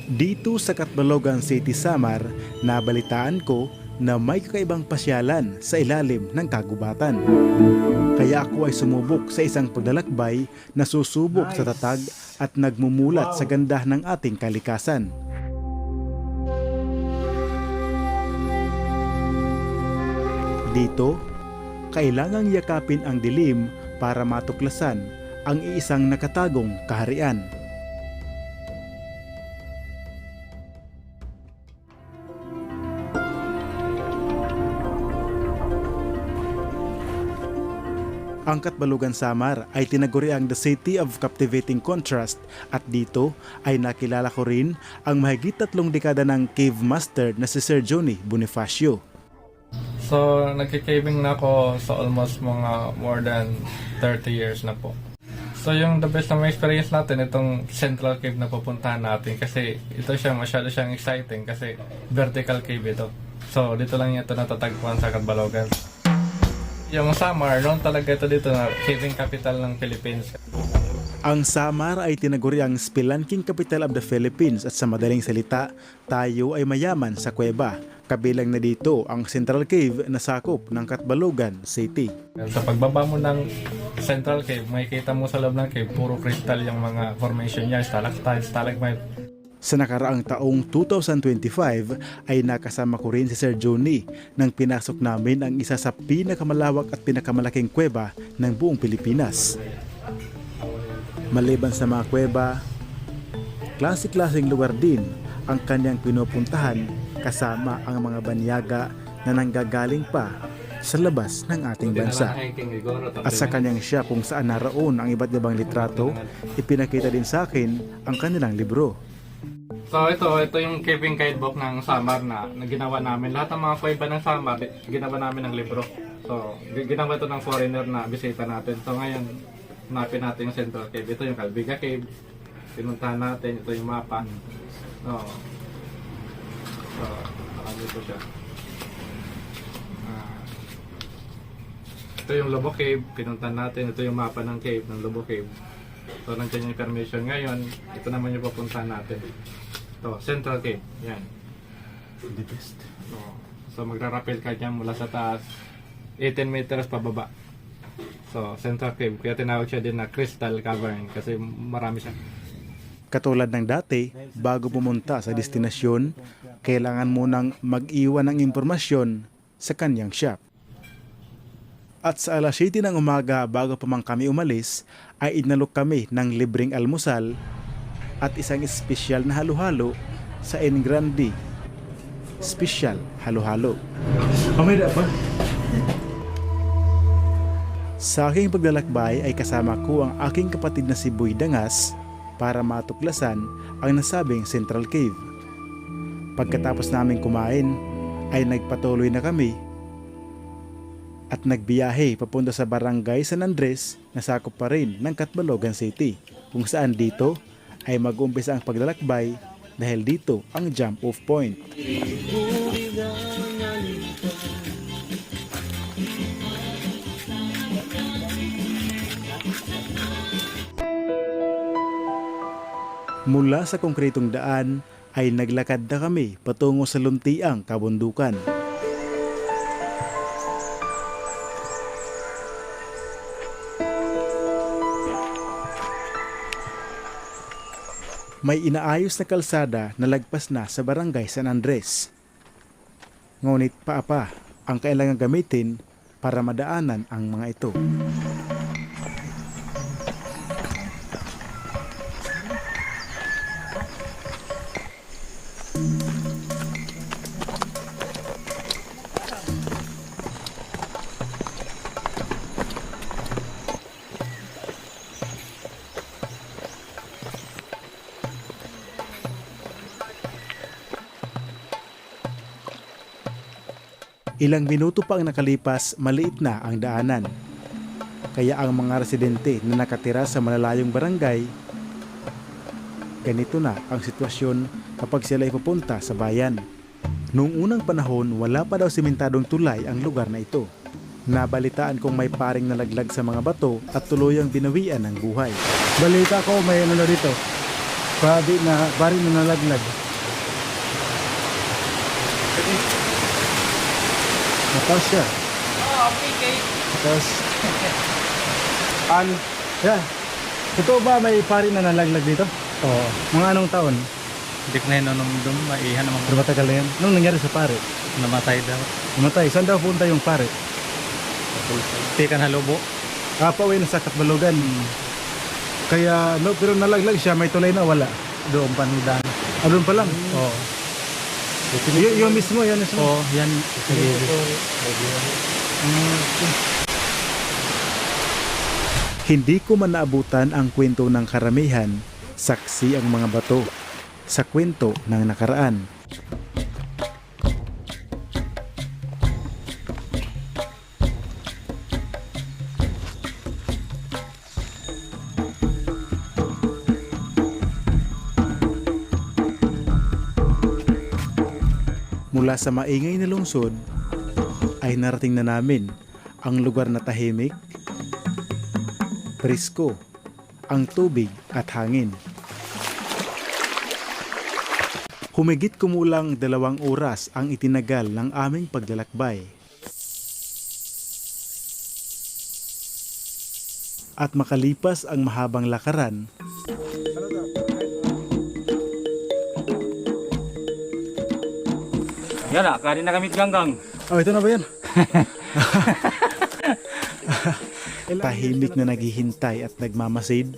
Dito sa Catbalogan City, Samar, nabalitaan ko na may kakaibang pasyalan sa ilalim ng kagubatan. Kaya ako ay sumubok sa isang paglalakbay na susubok sa tatag at nagmumulat sa ganda ng ating kalikasan. Dito, kailangang yakapin ang dilim para matuklasan ang iisang nakatagong kaharian. Ang Catbalogan, Samar ay tinaguriang the City of Captivating Contrast at dito ay nakilala ko rin ang mahigit 3 dekada ng cave master na si Sir Johnny Bonifacio. So, nagkikaving na ako sa almost mga more than 30 years na po. So, yung the best na may experience natin, itong central cave na pupuntahan natin kasi ito siya, masyado siyang exciting kasi vertical cave ito. So, dito lang ito natatagpuan sa Catbalogan. Yung Samar, noon talaga ito dito na caving capital ng Philippines. Ang Samar ay tinaguriang spelunking capital of the Philippines at sa madaling salita, tayo ay mayaman sa kuweba. Kabilang na dito ang Central Cave na sakop ng Catbalogan City. Sa pagbaba mo ng Central Cave, makikita mo sa loob ng cave, puro crystal yung mga formation niya, stalactite, stalagmite. Sa nakaraang taong 2025 ay nakasama ko rin si Sir Johnny nang pinasok namin ang isa sa pinakamalawak at pinakamalaking kuweba ng buong Pilipinas. Maliban sa mga kuweba, klase-klaseng lugar din ang kanyang pinupuntahan kasama ang mga banyaga na nanggagaling pa sa labas ng ating bansa. At sa kanyang siya kung saan naroon ang iba't ibang litrato, ipinakita din sa akin ang kanilang libro. So ito yung caving guidebook ng Samar na ginawa namin. Lahat ng mga kuweba ng Samar, ginawa namin ng libro. So ginawa ito ng foreigner na bisita natin. So ngayon, hanapin natin yung Central Cave. Ito yung Calbiga Cave. Pinuntahan natin. Ito yung mapa. So dito siya. Ito yung Lobo Cave. Pinuntahan natin. Ito yung mapa ng cave, ng Lobo Cave. So nandiyan yung information ngayon. Ito naman yung papuntahan natin. Ito, Central Cave. Yan. The best. So magra-rappel ka dyan mula sa taas. 18 meters pababa. So, Central Cave. Kaya tinawag siya din na Crystal Cavern kasi marami siya. Katulad ng dati, bago pumunta sa destinasyon, kailangan munang mag-iwan ng impormasyon sa kanyang shop. At sa alas 7 ng umaga bago pa man kami umalis, ay inalok kami ng libreng almusal at isang espesyal na halo-halo sa Engrande. Special halo-halo. Pamida pa? Sa aking paglalakbay ay kasama ko ang aking kapatid na si Boy Dangas para matuklasan ang nasabing Central Cave. Pagkatapos namin kumain ay nagpatuloy na kami at nagbiyahe papunta sa Barangay San Andres na sakop pa rin ng Catbalogan City, kung saan dito ay mag-umpisa ang paglalakbay dahil dito ang jump off point. Mula sa konkretong daan ay naglakad na kami patungo sa luntiang kabundukan. May inaayos na kalsada na lagpas na sa Barangay San Andres. Ngunit paapa ang kailangan gamitin para madaanan ang mga ito. Ilang minuto pa ang nakalipas, maliit na ang daanan. Kaya ang mga residente na nakatira sa malalayong barangay, ganito na ang sitwasyon kapag sila ipupunta sa bayan. Noong unang panahon, wala pa daw simentadong tulay ang lugar na ito. Nabalitaan kong may paring nalaglag sa mga bato at tuluyang binawian ng buhay. Balita ko may ano dito. Bari na nalaglag. Mataas siya. Tapos, yeah. Totoo ba may pari na nalaglag dito? Oo. Mga anong taon? Hindi ko na yun nung doon, maihan naman Pero matagal na yan. Anong nangyari sa pari? namatay daw. Namatay. Saan daw punta yung pari? Tikan halubo. Pauwi na sa Katbalogan. Kaya, no, pero nalaglag siya, may tulay na wala. Doon pandan. Doon pa lang. Oo. Yung mismo, yan mismo. Oo, yan. Sige. Hindi ko man naabutan ang kwento ng karamihan, saksi ang mga bato sa kwento ng nakaraan. Mula sa maingay na lungsod ay narating na namin ang lugar na tahimik, presko, ang tubig at hangin. Humigit kumulang 2 oras ang itinagal ng aming paglalakbay. At makalipas ang mahabang lakaran, Yan na, kanin na kami ganggang. oh, ito na ba yan? Tahimik na naghihintay at nagmamasid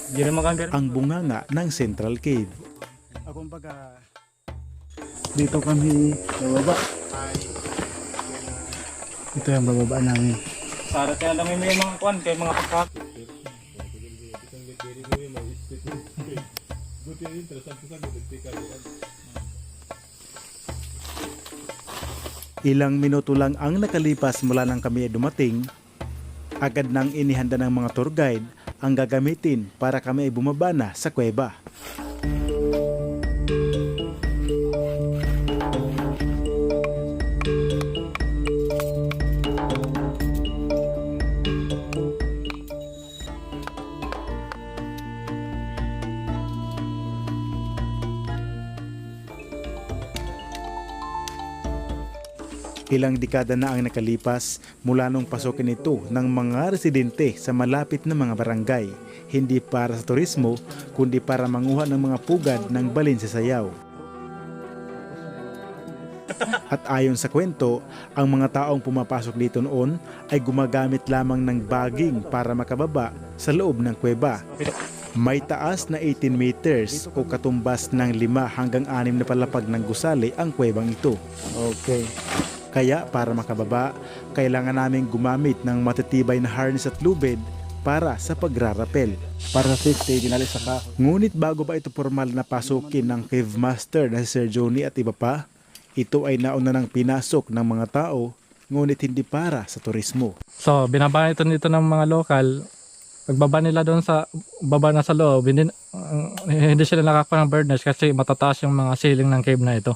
Hindi naman kami. ang bunganga ng Central Cave. Kumbaga, dito kami bababa. Ito yung bababa namin. Para kaya lang may mga kuwan, kay mga pagkak. Ilang minuto lang ang nakalipas mula nang kami dumating, agad nang inihanda ng mga tour guide ang gagamitin para kami ay bumaba na sa kuweba. Ilang dekada na ang nakalipas mula nung pasukin ito ng mga residente sa malapit na mga barangay, hindi para sa turismo kundi para manguha ng mga pugad ng balin sa sayaw. At ayon sa kwento, ang mga taong pumapasok dito noon ay gumagamit lamang ng baging para makababa sa loob ng kuweba. May taas na 18 meters o katumbas ng 5 hanggang 6 na palapag ng gusali ang kuwebang ito. Okay. Kaya para makababa, kailangan naming gumamit ng matitibay na harness at lubid para sa pagrarapel. Para sa safety, dinali sa ka. Ngunit bago ba ito formal na pasukin ng cave master na si Sir Johnny at iba pa, ito ay nauna ng pinasok ng mga tao, ngunit hindi para sa turismo. So, binaba ito nito ng mga lokal. Pagbaba nila doon sa baba na sa loob, hindi sila nakakuha ng bird nest kasi matataas yung mga ceiling ng cave na ito.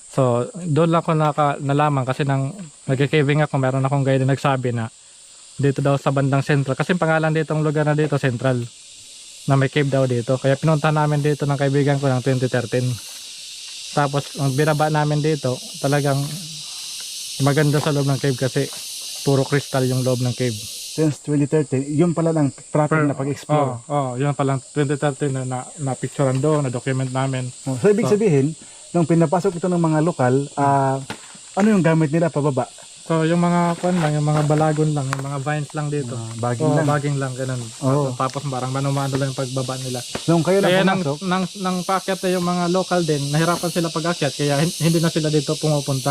So, doon lang ako nalaman kasi nang nag-caving ako, meron akong guide na nagsabi na dito daw sa bandang Central. Kasi pangalan dito ang lugar na dito, Central, na may cave daw dito. Kaya pinunta namin dito ng kaibigan ko ng 2013. Tapos, ang binaba namin dito, talagang maganda sa loob ng cave kasi puro crystal yung loob ng cave. Since 2013, yun pala ng proper na pag-explore. Yun palang 2013 na picturean doon, na document namin. So, ibig sabihin, nung pinapasok ito ng mga lokal, ano yung gamit nila pababa? So, yung mga yung mga balagon lang, yung mga vines lang dito. Baging lang, ganun. Tapos parang mano-mano lang yung pagbaba nila. Nung kayo Kaya lang pumasok, nang paakyat na yung mga local din, nahirapan sila pag-akyat, kaya hindi na sila dito pumupunta.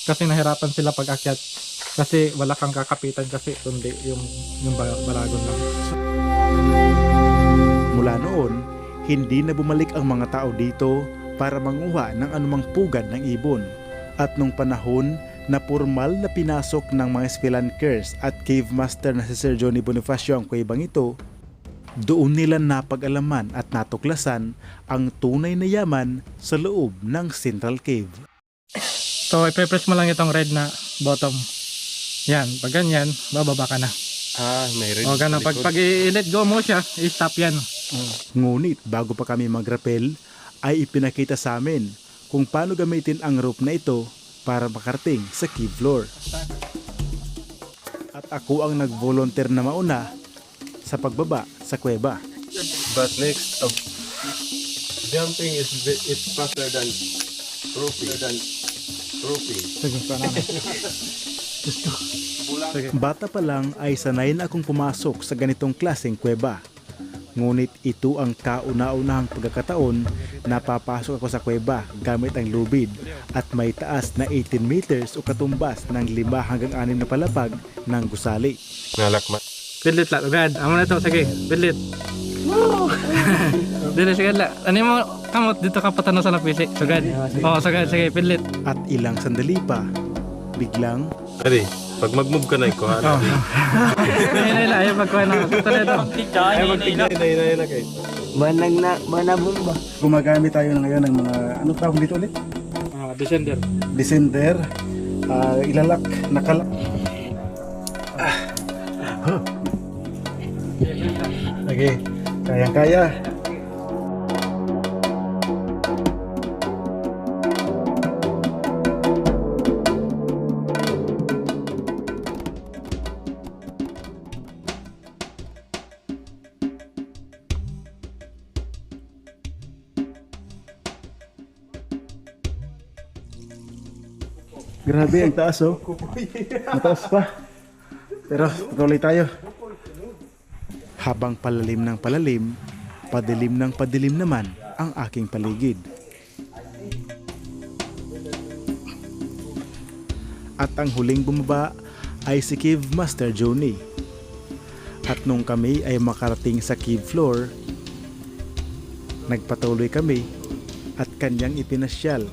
Kasi nahirapan sila pag-akyat. Kasi wala kang kakapitan kasi kundi yung balagon lang. mula noon, hindi na bumalik ang mga tao dito para manguha ng anumang pugad ng ibon. At nung panahon na formal na pinasok ng mga spelunkers at cave master na si Sir Johnny Bonifacio ang kuwebang ito, doon nila napag-alaman at natuklasan ang tunay na yaman sa loob ng Central Cave. So, ipe-press mo lang itong red na bottom. Yan, pag ganyan, bababa ka na. May red. O, ganun. Pag i-let go mo siya, i-stop yan. Ngunit bago pa kami mag-rappel ay ipinakita sa amin kung paano gamitin ang rope na ito para makarating sa cave floor. At ako ang nag-volunteer na mauna sa pagbaba sa kuweba. But next, jumping is faster than roping. Bata pa lang ay sanay na akong pumasok sa ganitong klaseng kuweba. Ngunit ito ang kauna-unahang pagkakataon na papasok ako sa kuweba gamit ang lubid at may taas na 18 meters o katumbas ng 5 hanggang 6 na palapag ng gusali. Nalakmat. Pilit lang, agad. Amo na ito, sige, pilit. Dili, sige lang. Ano mo, kamot, dito ka patano sa napisi. Sagad. Oo, sagad, sige, pilit. At ilang sandali pa, biglang Adi, pag mag-move ka na ikaw. Ayaw pagkuha na. Ito na ito. Ayaw Inay na kayo. Manabumba. gumagamit tayo na ngayon ng mga, ano tawag dito ulit? Descender. Descender, ilalak, nakalak. Okay, kayang-kaya. Grabe ang taas oh. Mataas pa. Pero tuloy tayo. Habang palalim ng palalim, padilim ng padilim naman ang aking paligid. At ang huling bumaba ay si Cave Master Johnny. At nung kami ay makarating sa cave floor, nagpatuloy kami at kanyang ipinasyal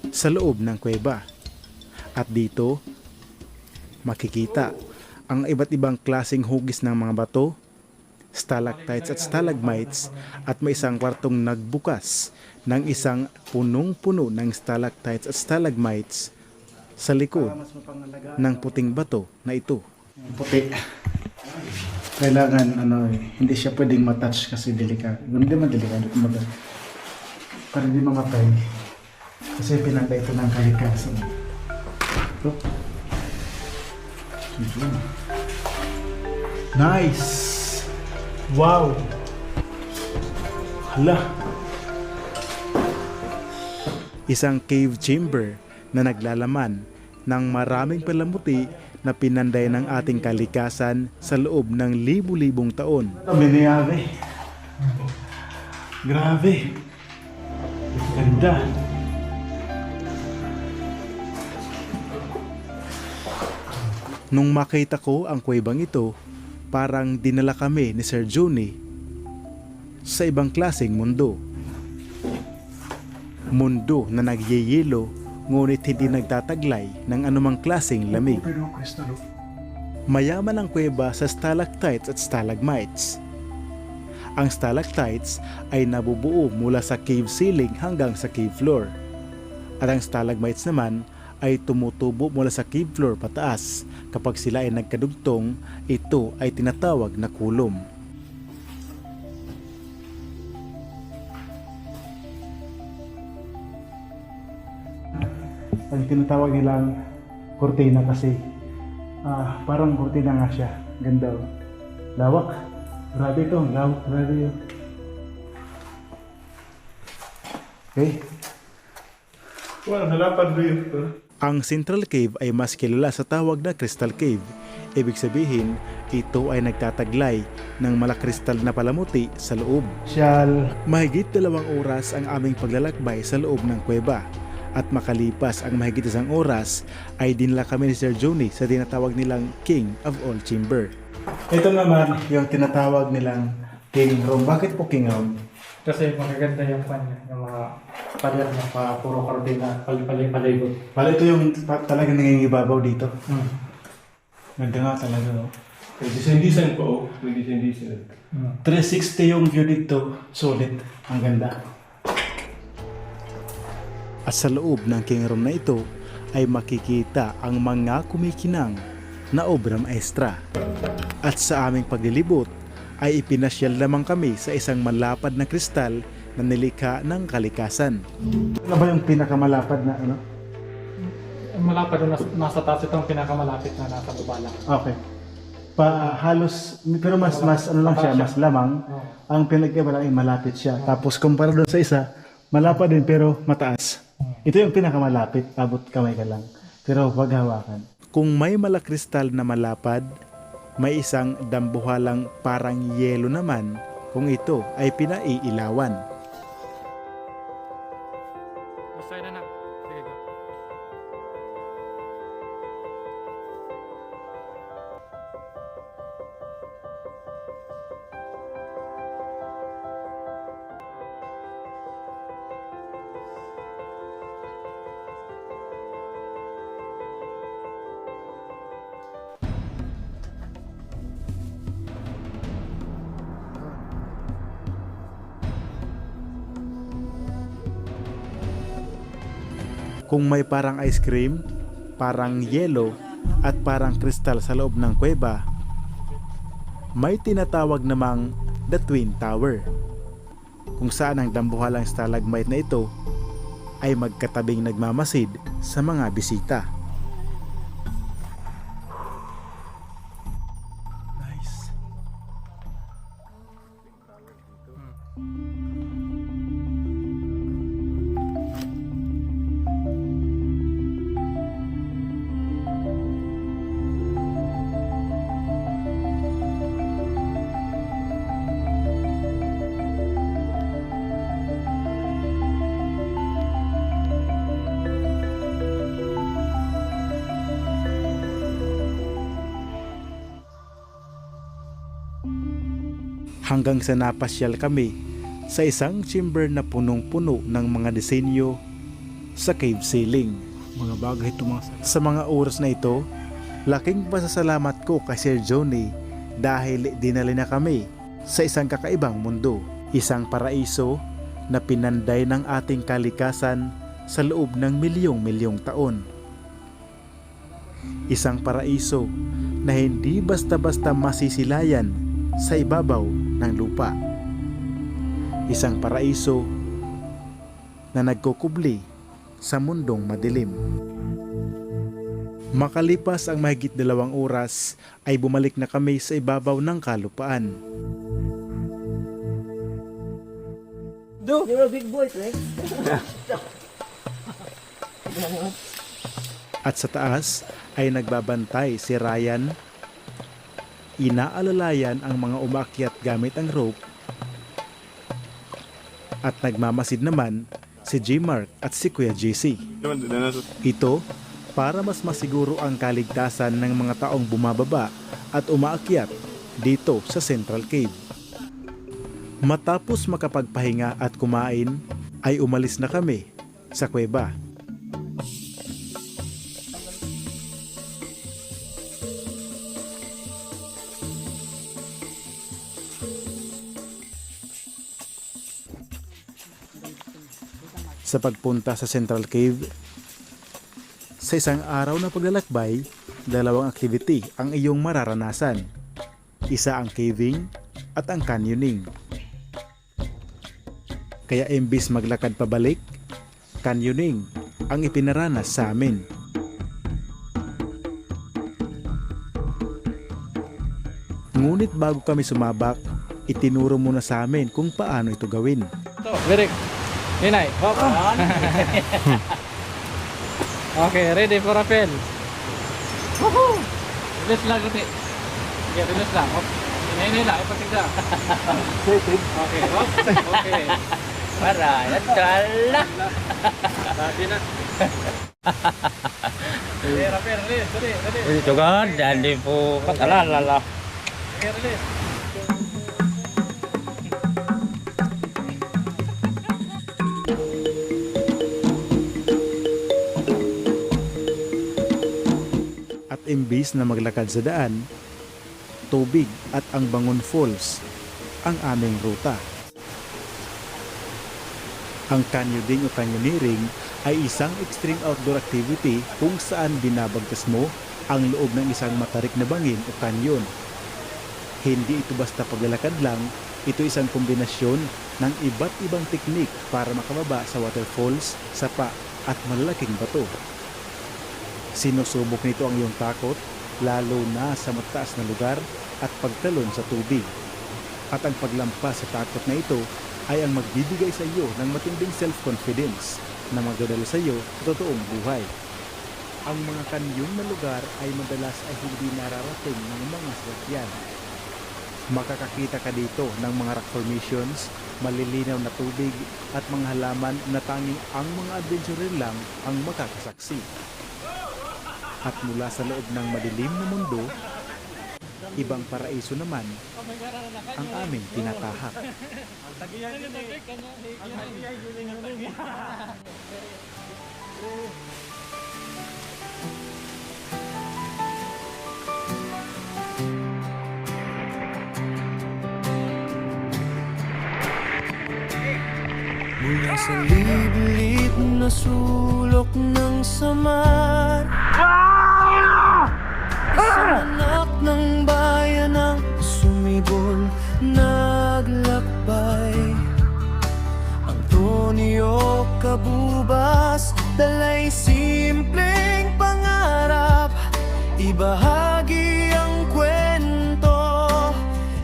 sa loob ng kuweba. At dito, makikita ang iba't ibang klaseng hugis ng mga bato, stalactites at stalagmites, at may isang kwartong nagbukas ng isang punong-puno ng stalactites at stalagmites sa likod ng puting bato na ito. Puti. Kailangan hindi siya pwedeng matouch kasi delikado. Hindi man delikado kumbaga. Para hindi mamatay. Kasi pinanda ito ng kalikasan. Look. Nice! Wow! Hala! Isang cave chamber na naglalaman ng maraming palamuti na pinanday ng ating kalikasan sa loob ng libu-libong taon. Minayari. Grabe! Ganda! Nung makita ko ang kuwebang ito, parang dinala kami ni Sir Johnny sa ibang klaseng mundo. Mundo na nagyeyelo ngunit hindi nagtataglay ng anumang klaseng lamig. Mayaman ang kuweba sa stalactites at stalagmites. Ang stalactites ay nabubuo mula sa cave ceiling hanggang sa cave floor. At ang stalagmites naman ay tumutubo mula sa cave floor pataas. Kapag sila ay nagkadugtong, ito ay tinatawag na kulom. Ang tinatawag nilang kurtina kasi parang kurtina nga siya. Ganda. Lawak. Grabe ito. Lawak. Grabe yun. Okay. Well, nalapad ba yun? Ang Central Cave ay mas kilala sa tawag na Crystal Cave. Ibig sabihin, ito ay nagtataglay ng malakristal na palamuti sa loob. Mahigit 2 oras ang aming paglalakbay sa loob ng kuweba. At makalipas ang mahigit 1 oras, ay dinala kami ni Sir Johnny sa tinatawag nilang King of All Chamber. Ito naman yung tinatawag nilang King Room. Bakit po King Room? Kasi magaganda yung kanya, yung mga pader na puro kartina, palibot. Pala ito yung talagang nangingibabaw dito. Ganda nga talaga. No? May design po, oh. May design. 360 yung view dito. Solid. Ang ganda. At sa loob ng King Room na ito ay makikita ang mga kumikinang na obra maestra. At sa aming paglilibot ay ipinasyal naman kami sa isang malapad na kristal na nilikha ng kalikasan. Ano ba yung pinakamalapad na ano? Malapad na nasa taas itong pinakamalapit na nasa baba lang. Okay. Halos, pero mas ano lang siya, mas lamang. Ang pinagkaiba lang ay malapit siya. Tapos kumpara doon sa isa, malapad din pero mataas. Ito yung pinakamalapit, abot kamay ka lang. Pero wag hawakan. Kung may malakristal na malapad, may isang dambuhalang parang yelo naman kung ito ay pinaiilawan. Basta na. Sige go. Kung may parang ice cream, parang yelo, at parang kristal sa loob ng kuweba, may tinatawag namang The Twin Tower, kung saan ang dambuhalang stalagmite na ito ay magkatabing nagmamasid sa mga bisita. Nice. Hanggang sa napasyal kami sa isang chamber na punong-puno ng mga disenyo sa cave ceiling. Mga bagay ito sa mga oras na ito, laking pasasalamat ko kay Sir Johnny dahil dinala na kami sa isang kakaibang mundo. Isang paraiso na pinanday ng ating kalikasan sa loob ng milyong-milyong taon. Isang paraiso na hindi basta-basta masisilayan sa ibabaw ng lupa. Isang paraiso na nagkukubli sa mundong madilim. Makalipas ang mahigit 2 oras ay bumalik na kami sa ibabaw ng kalupaan. You're a big boy, eh? At sa taas ay nagbabantay si Ryan. Inaalalayan ang mga umakyat gamit ang rope. At nagmamasid naman si J-Mark at si Kuya JC. Ito para mas masiguro ang kaligtasan ng mga taong bumababa at umaakyat dito sa Central Cave. Matapos makapagpahinga at kumain, ay umalis na kami sa kuweba. Sa pagpunta sa Central Cave, sa isang araw na paglalakbay, 2 activity ang iyong mararanasan. Isa ang caving at ang canyoning. Kaya imbis maglakad pabalik, canyoning ang ipinaranas sa amin. Ngunit bago kami sumabak, itinuro muna sa amin kung paano ito gawin. So, Derek. Inay. Hop. Okay, ready for rappel. Woohoo! Release lang kasi. Okay, release lang. Hop. Inay lang, ipatigda. Okay, hop. Okay. Para, natala. Dati na. Okay, rappel, release. Ready. Ito ka, dali po. Patalala. Okay, release. Imbis na maglakad sa daan, tubig at ang Bangon Falls ang aming ruta. Ang canyoning o canyoneering ay isang extreme outdoor activity kung saan binabagtas mo ang loob ng isang matarik na bangin o canyon. Hindi ito basta paglalakad lang, ito isang kombinasyon ng iba't ibang teknik para makababa sa waterfalls, sapa at malalaking bato. Sinusubok nito ang iyong takot, lalo na sa mataas na lugar at pagtalon sa tubig. At ang paglampas sa takot na ito ay ang magbibigay sa iyo ng matinding self-confidence na magdadala sa iyo sa totoong buhay. Ang mga kanyong na lugar ay madalas ay hindi nararating ng mga sasakyan. Makakakita ka dito ng mga rock formations, malilinaw na tubig at mga halaman na tanging ang mga adventurer lang ang makakasaksi. At mula sa loob ng madilim na mundo, ibang paraiso naman ang aming tinatahak. Mula sa liblib na sulok ng samar, sa anak ng bayan ang sumibol naglakbay. Antonio Cabubas, dalay simpleng pangarap, ibahagi ang kwento,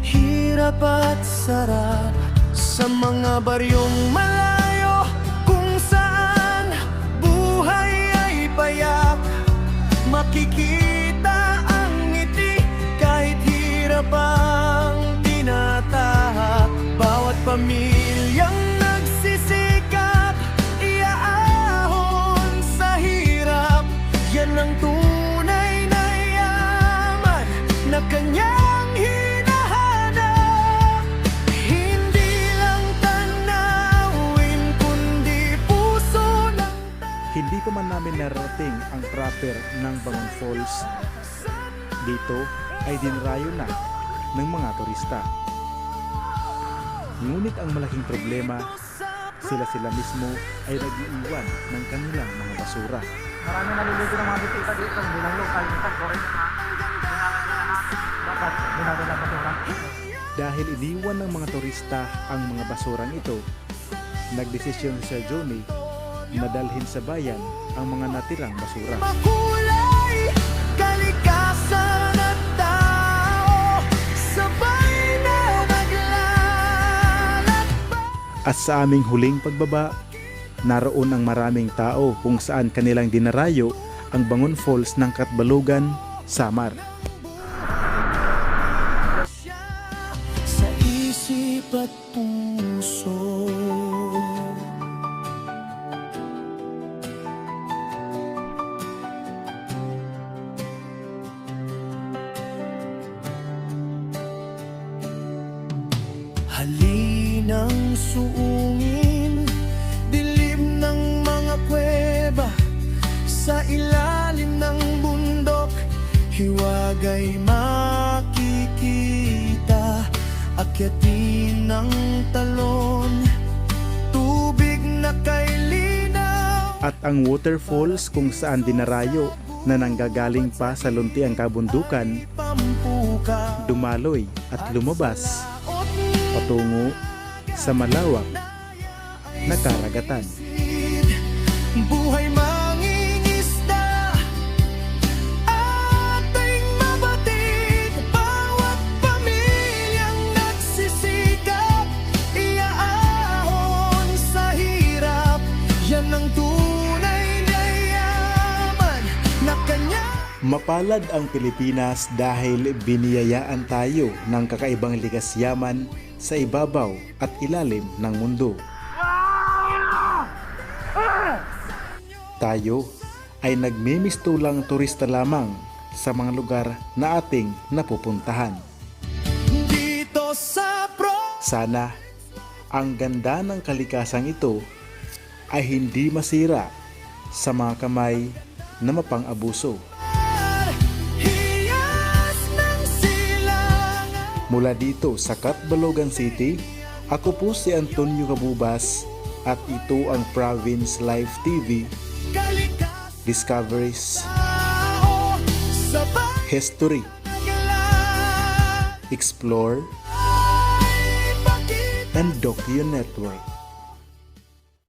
hirap at sarap sa mga baryong malayo kung saan buhay ay payak. Makikita ang ngiti kahit hirap ang tinatahak. Bawat pamilyang nagsisikap, iaahon sa hirap. Yan ang tunay na yaman na kanyang hinahanap. Hindi lang tanawin kundi puso ng Hindi pa man namin nararating ang crater ng Bangon Falls. Dito ay dinrayo na ng mga turista. Ngunit ang malaking problema, sila mismo ay nag-iiwan ng kanilang mga basura. Marami naliligo ng mga bisita dito, hindi lang lokal. Dapat ginagawa basura. Dahil iniwan ng mga turista ang mga basurang ito, nagdesisyon si Sir Johnny na dalhin sa bayan ang mga natirang basura. makulay, kalikasan at tao, sabay na naglalakbay. At sa aming huling pagbaba, naroon ang maraming tao kung saan kanilang dinarayo ang Bangon Falls ng Katbalogan, Samar. Sa isip at puso, halinang suungin, dilim ng mga kuweba, sa ilalim ng bundok, hiwagay makikita. Akyatin ng talon, tubig na kay linaw. At ang waterfalls kung saan dinarayo na nanggagaling pa sa luntiang kabundukan, Pampuka dumaloy at lumabas patungo sa malawak na karagatan. buhay mangingisda, ating mabatid. Bawat pamilyang nagsisikap, iaahon sa hirap. Yan ang tunay na yaman na kanya. Mapalad ang Pilipinas dahil biniyayaan tayo ng kakaibang likas yaman sa ibabaw at ilalim ng mundo. Tayo ay nagmimistulang turista lamang sa mga lugar na ating napupuntahan. Dito sa Sana ang ganda ng kalikasang ito ay hindi masira sa mga kamay na mapang-abuso. hiyas ng silangan. Mula dito sa Katbalogan City, ako po si Antonio Cabubas at ito ang Province Live TV, Discoveries, Sabay History, explore, and docu network.